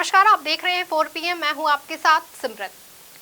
नमस्कार, आप देख रहे हैं 4 PM। मैं हूं आपके साथ सिमरन।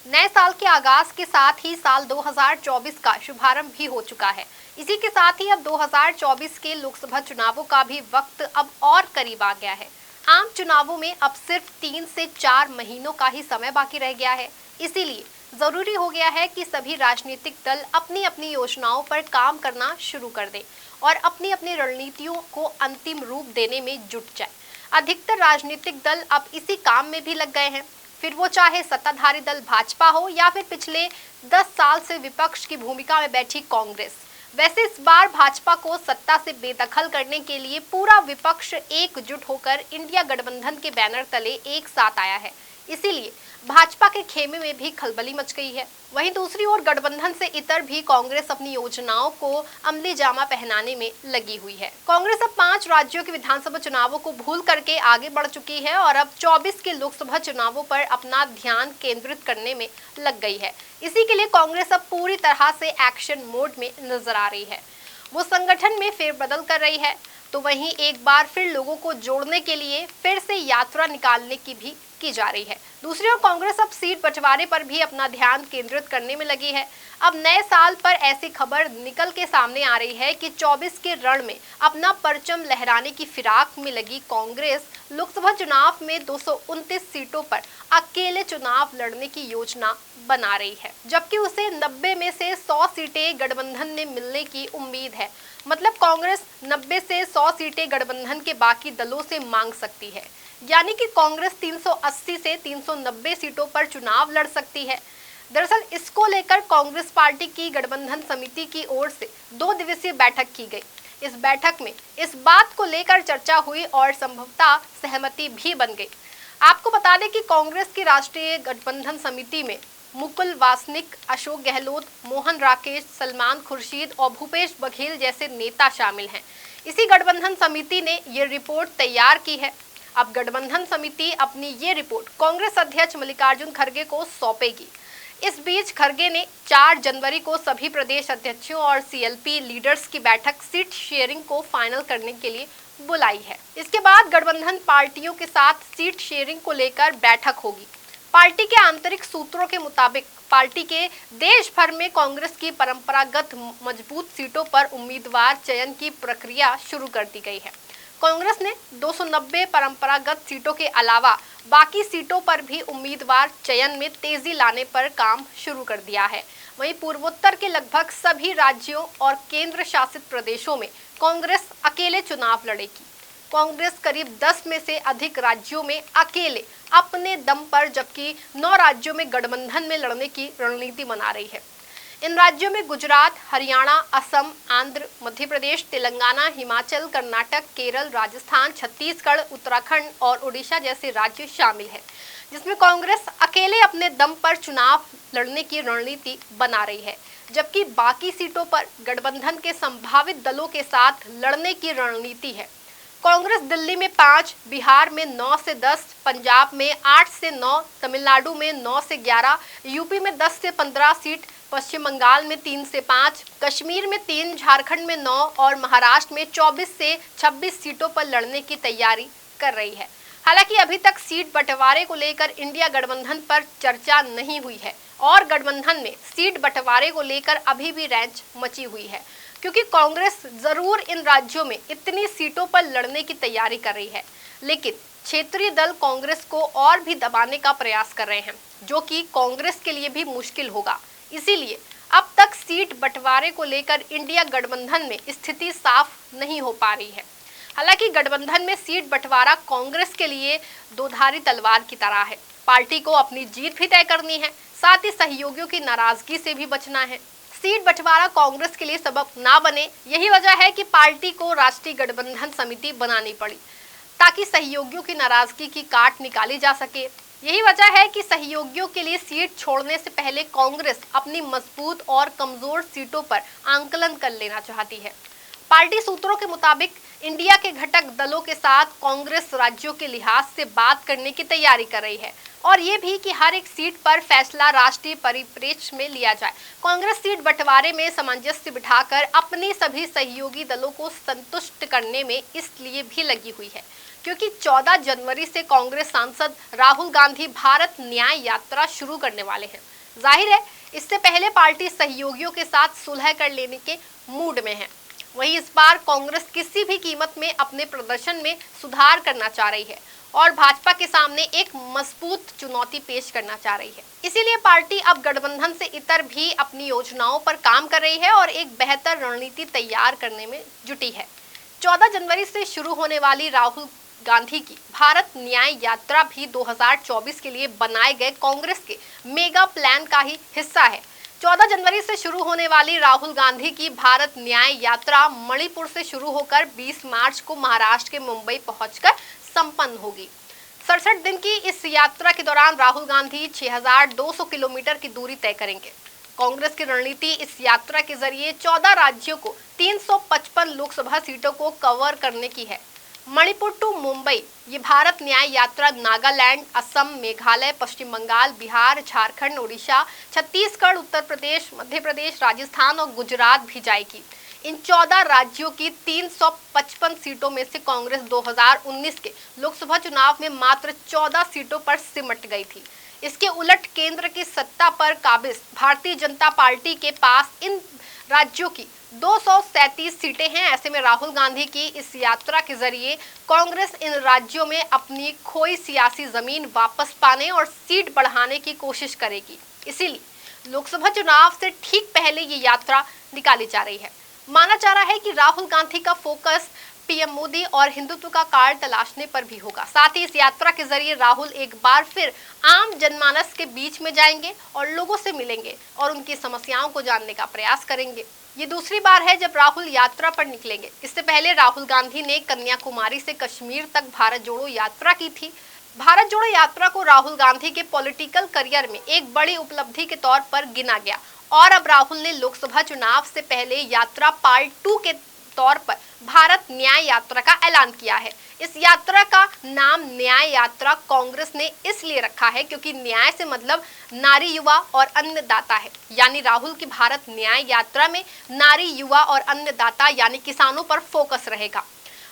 नए साल के आगाज के साथ ही साल 2024 का शुभारंभ भी हो चुका है। इसी के साथ ही अब 2024 के लोकसभा चुनावों का भी वक्त अब और करीब आ गया है। आम चुनावों में अब सिर्फ 3 से 4 महीनों का ही समय बाकी रह गया है। इसीलिए जरूरी हो गया है कि सभी राजनीतिक दल अपनी अपनी योजनाओं पर काम करना शुरू कर दें और अपनी अपनी रणनीतियों को अंतिम रूप देने में जुट जाए। अधिकतर राजनीतिक दल अब इसी काम में भी लग गए हैं, फिर वो चाहे सत्ताधारी दल भाजपा हो या फिर पिछले 10 साल से विपक्ष की भूमिका में बैठी कांग्रेस। वैसे इस बार भाजपा को सत्ता से बेदखल करने के लिए पूरा विपक्ष एकजुट होकर इंडिया गठबंधन के बैनर तले एक साथ आया है। इसीलिए भाजपा के खेमे में भी खलबली मच गई है। वहीं दूसरी ओर गठबंधन से इतर भी कांग्रेस अपनी योजनाओं को अमली जामा पहनाने में लगी हुई है। कांग्रेस अब 5 राज्यों के विधानसभा चुनावों को भूल करके आगे बढ़ चुकी है और अब 24 के लोकसभा चुनावों पर अपना ध्यान केंद्रित करने में लग गई है। इसी के लिए कांग्रेस अब पूरी तरह से एक्शन मोड में नजर आ रही है। वो संगठन में फेरबदल कर रही है, तो वहीं एक बार फिर लोगों को जोड़ने के लिए फिर से यात्रा निकालने की भी की जा रही है। दूसरी ओर कांग्रेस अब सीट बंटवारे पर भी अपना ध्यान केंद्रित करने में लगी है। अब नए साल पर ऐसी खबर निकल के सामने आ रही है कि 24 के रण में अपना परचम लहराने की फिराक में लगी कांग्रेस लोकसभा चुनाव में 229 सीटों पर अकेले चुनाव लड़ने की योजना बना रही है, जबकि उसे 90 में से 100 सीटें गठबंधन में मिलने की उम्मीद है। मतलब कांग्रेस 90 से 100 सीटें गठबंधन के बाकी दलों से मांग सकती है, यानी कि कांग्रेस 380 से 390 सीटों पर चुनाव लड़ सकती है। दरअसल इसको लेकर कांग्रेस पार्टी की गठबंधन समिति की ओर से 2 दिवसीय बैठक की गई। इस बैठक में इस बात को लेकर चर्चा हुई और संभवतः सहमति भी बन गई। आपको बता दें कि कांग्रेस की राष्ट्रीय गठबंधन समिति में मुकुल वासनिक, अशोक गहलोत, मोहन राकेश, सलमान खुर्शीद और भूपेश बघेल जैसे नेता शामिल हैं। इसी गठबंधन समिति ने ये रिपोर्ट तैयार की है। अब गठबंधन समिति अपनी ये रिपोर्ट कांग्रेस अध्यक्ष मल्लिकार्जुन खड़गे को सौंपेगी। इस बीच खड़गे ने 4 जनवरी को सभी प्रदेश अध्यक्षों और सीएलपी लीडर्स की बैठक सीट शेयरिंग को फाइनल करने के लिए बुलाई है। इसके बाद गठबंधन पार्टियों के साथ सीट शेयरिंग को लेकर बैठक होगी। पार्टी के आंतरिक सूत्रों के मुताबिक पार्टी के देश भर में कांग्रेस की परंपरागत मजबूत सीटों पर उम्मीदवार चयन की प्रक्रिया शुरू कर दी गई है। कांग्रेस ने 290 परंपरागत सीटों के अलावा बाकी सीटों पर भी उम्मीदवार चयन में तेजी लाने पर काम शुरू कर दिया है। वहीं पूर्वोत्तर के लगभग सभी राज्यों और केंद्र शासित प्रदेशों में कांग्रेस अकेले चुनाव लड़ेगी। कांग्रेस करीब 10 में से अधिक राज्यों में अकेले अपने दम पर, जबकि 9 राज्यों में गठबंधन में लड़ने की रणनीति बना रही है। इन राज्यों में गुजरात, हरियाणा, असम, आंध्र, मध्य प्रदेश, तेलंगाना, हिमाचल, कर्नाटक, केरल, राजस्थान, छत्तीसगढ़, उत्तराखंड और ओडिशा जैसे राज्य शामिल हैं, जिसमें कांग्रेस अकेले अपने दम पर चुनाव लड़ने की रणनीति बना रही है, जबकि बाकी सीटों पर गठबंधन के संभावित दलों के साथ लड़ने की रणनीति है। कांग्रेस दिल्ली में 5, बिहार में 9 से 10, पंजाब में 8 से 9, तमिलनाडु में 9 से 11, यूपी में 10 से 15 सीट, पश्चिम बंगाल में 3 से 5, कश्मीर में 3, झारखंड में 9 और महाराष्ट्र में 24 से 26 सीटों पर लड़ने की तैयारी कर रही है। हालांकि अभी तक सीट बंटवारे को लेकर इंडिया गठबंधन पर चर्चा नहीं हुई है और गठबंधन में सीट बंटवारे को लेकर अभी भी रैंच मची हुई है, क्योंकि कांग्रेस जरूर इन राज्यों में इतनी सीटों पर लड़ने की तैयारी कर रही है, लेकिन क्षेत्रीय दल कांग्रेस को और भी दबाने का प्रयास कर रहे हैं, जो कि कांग्रेस के लिए भी मुश्किल होगा। इसीलिए अब तक सीट बंटवारे को लेकर इंडिया गठबंधन में स्थिति साफ नहीं हो पा रही है। हालांकि गठबंधन में सीट बंटवारा कांग्रेस के लिए दोधारी तलवार की तरह है। पार्टी को अपनी जीत भी तय करनी है, साथ ही सहयोगियों की नाराजगी से भी बचना है। सीट बंटवारा कांग्रेस के लिए सबब ना बने, यही वजह है कि पार्टी को राष्ट्रीय गठबंधन समिति बनानी पड़ी, ताकि सहयोगियों की नाराजगी की काट निकाली जा सके। यही वजह है कि सहयोगियों के लिए सीट छोड़ने से पहले कांग्रेस अपनी मजबूत और कमजोर सीटों पर आंकलन कर लेना चाहती है। पार्टी सूत्रों के मुताबिक इंडिया के घटक दलों के साथ कांग्रेस राज्यों के लिहाज से बात करने की तैयारी कर रही है और ये भी कि हर एक सीट पर फैसला राष्ट्रीय परिप्रेक्ष्य में लिया जाए। कांग्रेस सीट बंटवारे में सामंजस्य बिठाकर अपनी सभी सहयोगी दलों को संतुष्ट करने में इसलिए भी लगी हुई है क्योंकि 14 जनवरी से कांग्रेस सांसद राहुल गांधी भारत न्याय यात्रा शुरू करने वाले हैं। जाहिर है इससे पहले पार्टी सहयोगियों के साथ सुलह कर लेने के मूड में है। वहीं इस बार कांग्रेस किसी भी कीमत में अपने प्रदर्शन में सुधार करना चाह रही है और भाजपा के सामने एक मजबूत चुनौती पेश करना चाह रही है। इसीलिए पार्टी अब गठबंधन से इतर भी अपनी योजनाओं पर काम कर रही है और एक बेहतर रणनीति तैयार करने में जुटी है। 14 जनवरी से शुरू होने वाली राहुल गांधी की भारत न्याय यात्रा भी 2024 के लिए बनाए गए कांग्रेस के मेगा प्लान का ही हिस्सा है। 14 जनवरी से शुरू होने वाली राहुल गांधी की भारत न्याय यात्रा मणिपुर से शुरू होकर 20 मार्च को महाराष्ट्र के मुंबई पहुंचकर संपन्न होगी। 67 दिन की इस यात्रा के दौरान राहुल गांधी 6200 किलोमीटर की दूरी तय करेंगे। कांग्रेस की रणनीति इस यात्रा के जरिए 14 राज्यों को 355 लोकसभा सीटों को कवर करने की है। मणिपुर टू मुंबई ये भारत न्याय यात्रा नागालैंड, असम, मेघालय, पश्चिम बंगाल, बिहार, झारखंड, ओडिशा, छत्तीसगढ़, उत्तर प्रदेश, मध्य प्रदेश, राजस्थान और गुजरात भी जाएगी। इन 14 राज्यों की 355 सीटों में से कांग्रेस 2019 के लोकसभा चुनाव में मात्र 14 सीटों पर सिमट गई थी। इसके उलट केंद्र की सत्ता पर काबिज भारतीय जनता पार्टी के पास इन राज्यों की 237 सीटें हैं। ऐसे में राहुल गांधी की इस यात्रा के जरिए कांग्रेस इन राज्यों में अपनी खोई सियासी जमीन वापस पाने और सीट बढ़ाने की कोशिश करेगी। इसीलिए लोकसभा चुनाव से ठीक पहले ये यात्रा निकाली जा रही है। माना जा रहा है कि राहुल गांधी का फोकस पीएम मोदी और हिंदुत्व का कार्ड तलाशने पर भी होगा। साथ ही इस यात्रा के जरिए राहुल एक बार फिर आम जनमानस के बीच में जाएंगे और लोगों से मिलेंगे और उनकी समस्याओं को जानने का प्रयास करेंगे। ये दूसरी बार है जब राहुल यात्रा पर निकलेंगे। इससे पहले राहुल गांधी ने कन्याकुमारी से कश्मीर तक भारत जोड़ो यात्रा की थी। भारत जोड़ो यात्रा को राहुल गांधी के पॉलिटिकल करियर में एक बड़ी उपलब्धि के तौर पर गिना गया और अब राहुल ने लोकसभा चुनाव से पहले यात्रा पार्ट 2 के तौर पर भारत न्याय यात्रा का ऐलान किया है। इस यात्रा का नाम न्याय यात्रा कांग्रेस ने इसलिए रखा है क्योंकि न्याय से मतलब नारी, युवा और अन्नदाता है। यानी राहुल की भारत न्याय यात्रा में नारी, युवा और अन्नदाता यानी किसानों पर फोकस रहेगा।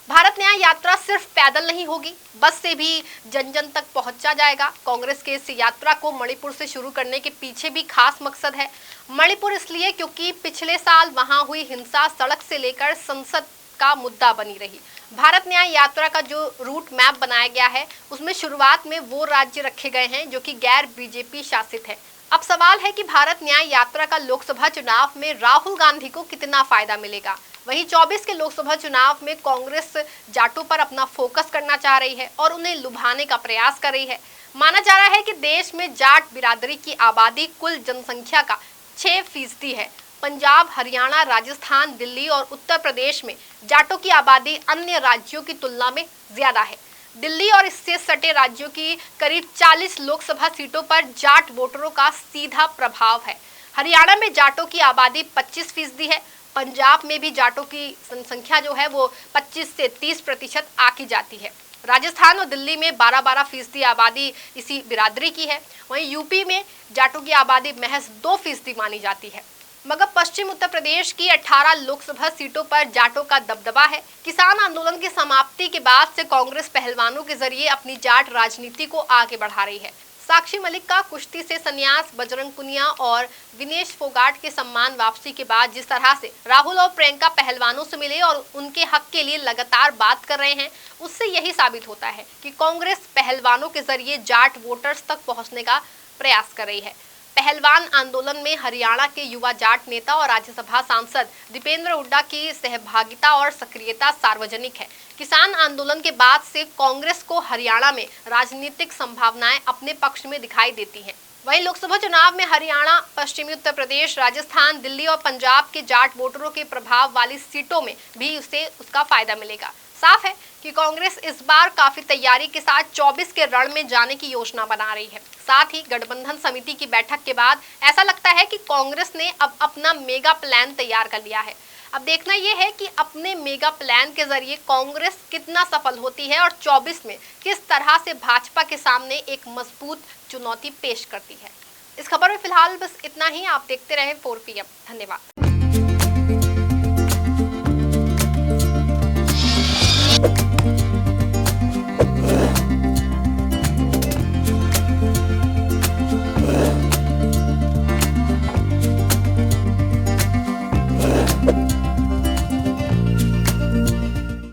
भारत न्याय यात्रा सिर्फ पैदल नहीं होगी, बस से भी जन जन तक पहुंचा जाएगा। कांग्रेस के इस यात्रा को मणिपुर से शुरू करने के पीछे भी खास मकसद है। मणिपुर इसलिए क्योंकि पिछले साल वहां हुई हिंसा सड़क से लेकर संसद का मुद्दा बनी रही। भारत न्याय यात्रा का जो रूट मैप बनाया गया है उसमें शुरुआत में वो राज्य रखे गए हैं जो कि गैर बीजेपी शासित है। अब सवाल है कि भारत न्याय यात्रा का लोकसभा चुनाव में राहुल गांधी को कितना फायदा मिलेगा। वहीं 24 के लोकसभा चुनाव में कांग्रेस जाटों पर अपना फोकस करना चाह रही है और उन्हें लुभाने का प्रयास कर रही है। माना जा रहा है कि देश में जाट बिरादरी की आबादी कुल जनसंख्या का 6% है। पंजाब, हरियाणा, राजस्थान, दिल्ली और उत्तर प्रदेश में जाटों की आबादी अन्य राज्यों की तुलना में ज्यादा है। दिल्ली और इससे सटे राज्यों की करीब 40 लोकसभा सीटों पर जाट वोटरों का सीधा प्रभाव है। हरियाणा में जाटों की आबादी 25% है। पंजाब में भी जाटों की जनसंख्या जो है वो 25 से 30% आकी जाती है। राजस्थान और दिल्ली में 12% आबादी इसी बिरादरी की है। वहीं यूपी में जाटों की आबादी महज 2% मानी जाती है। मगर पश्चिम उत्तर प्रदेश की 18 लोकसभा सीटों पर जाटों का दबदबा है। किसान आंदोलन की समाप्ति के बाद से कांग्रेस पहलवानों के जरिए अपनी जाट राजनीति को आगे बढ़ा रही है। साक्षी मलिक का कुश्ती से संन्यास, बजरंग पुनिया और विनेश फोगाट के सम्मान वापसी के बाद जिस तरह से राहुल और प्रियंका पहलवानों से मिले और उनके हक के लिए लगातार बात कर रहे हैं, उससे यही साबित होता है कि कांग्रेस पहलवानों के जरिए जाट वोटर्स तक पहुंचने का प्रयास कर रही है। पहलवान आंदोलन में हरियाणा के युवा जाट नेता और राज्यसभा सांसद दीपेंद्र हुड्डा की सहभागिता और सक्रियता सार्वजनिक है। किसान आंदोलन के बाद से कांग्रेस को हरियाणा में राजनीतिक संभावनाएं अपने पक्ष में दिखाई देती हैं। वहीं लोकसभा चुनाव में हरियाणा, पश्चिमी उत्तर प्रदेश, राजस्थान, दिल्ली और पंजाब के जाट वोटरों के प्रभाव वाली सीटों में भी उसे उसका फायदा मिलेगा। साफ है कि कांग्रेस इस बार काफी तैयारी के साथ 24 के रण में जाने की योजना बना रही है। साथ ही गठबंधन समिति की बैठक के बाद ऐसा लगता है कि कांग्रेस ने अब अपना मेगा प्लान तैयार कर लिया है। अब देखना यह है कि अपने मेगा प्लान के जरिए कांग्रेस कितना सफल होती है और 24 में किस तरह से भाजपा के सामने एक मजबूत चुनौती पेश करती है। इस खबर में फिलहाल बस इतना ही। आप देखते रहें 4 PM। धन्यवाद।